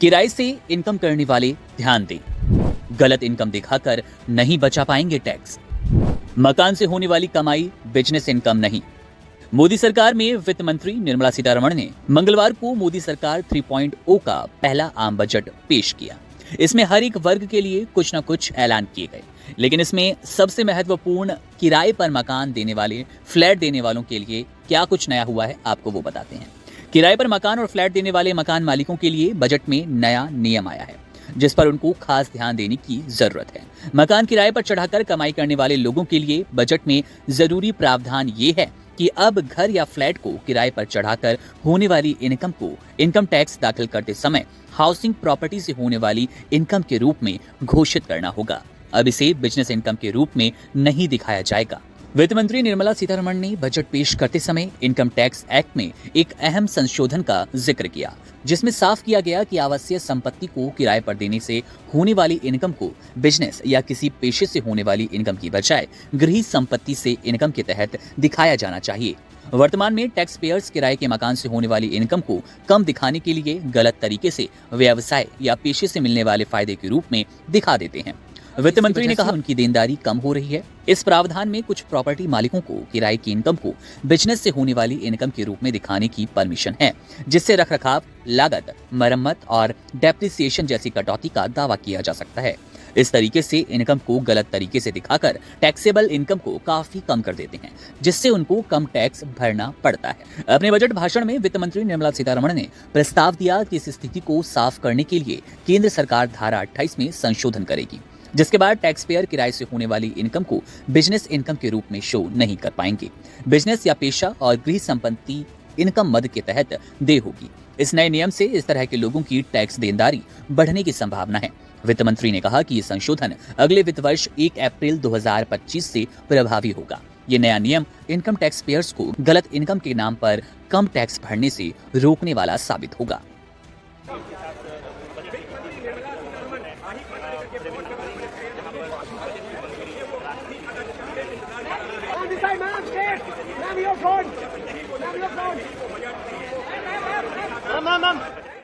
किराए से इनकम करने वाले ध्यान दें, गलत इनकम दिखाकर नहीं बचा पाएंगे टैक्स। मकान से होने वाली कमाई बिजनेस इनकम नहीं। मोदी सरकार में वित्त मंत्री निर्मला सीतारमण ने मंगलवार को मोदी सरकार 3.0 का पहला आम बजट पेश किया। इसमें हर एक वर्ग के लिए कुछ न कुछ ऐलान किए गए, लेकिन इसमें सबसे महत्वपूर्ण किराए पर मकान देने वाले, फ्लैट देने वालों के लिए क्या कुछ नया हुआ है, आपको वो बताते हैं। किराए पर मकान और फ्लैट देने वाले मकान मालिकों के लिए बजट में नया नियम आया है, जिस पर उनको खास ध्यान देने की जरूरत है। मकान किराए पर चढ़ाकर कमाई करने वाले लोगों के लिए बजट में जरूरी प्रावधान ये है कि अब घर या फ्लैट को किराए पर चढ़ाकर होने वाली इनकम को इनकम टैक्स दाखिल करते समय हाउसिंग प्रॉपर्टी से होने वाली इनकम के रूप में घोषित करना होगा। अब इसे बिजनेस इनकम के रूप में नहीं दिखाया जाएगा। वित्त मंत्री निर्मला सीतारमण ने बजट पेश करते समय इनकम टैक्स एक्ट में एक अहम संशोधन का जिक्र किया, जिसमें साफ किया गया कि आवासीय संपत्ति को किराए पर देने से होने वाली इनकम को बिजनेस या किसी पेशे से होने वाली इनकम की बजाय गृह संपत्ति से इनकम के तहत दिखाया जाना चाहिए। वर्तमान में टैक्स पेयर्स किराए के मकान से होने वाली इनकम को कम दिखाने के लिए गलत तरीके से व्यवसाय या पेशे से मिलने वाले फायदे के रूप में दिखा देते हैं। वित्त मंत्री ने कहा उनकी देनदारी कम हो रही है। इस प्रावधान में कुछ प्रॉपर्टी मालिकों को किराए की इनकम को बिजनेस से होने वाली इनकम के रूप में दिखाने की परमिशन है, जिससे रखरखाव, लागत, मरम्मत और डेप्रिसिएशन जैसी कटौती का दावा किया जा सकता है। इस तरीके से इनकम को गलत तरीके से दिखाकर टैक्सेबल इनकम को काफी कम कर देते हैं, जिससे उनको कम टैक्स भरना पड़ता है। अपने बजट भाषण में वित्त मंत्री निर्मला सीतारमण ने प्रस्ताव दिया कि इस स्थिति को साफ करने के लिए केंद्र सरकार धारा 28 में संशोधन करेगी, जिसके बाद टैक्स पेयर किराए से होने वाली इनकम को बिजनेस इनकम के रूप में शो नहीं कर पाएंगे। बिजनेस या पेशा और गृह संपत्ति इनकम मद के तहत देय होगी। इस नए नियम से इस तरह के लोगों की टैक्स देनदारी बढ़ने की संभावना है। वित्त मंत्री ने कहा कि ये संशोधन अगले वित्त वर्ष 1 अप्रैल 2025 से प्रभावी होगा। ये नया नियम इनकम टैक्स पेयर्स को गलत इनकम के नाम पर कम टैक्स भरने से रोकने वाला साबित होगा। Ma'am.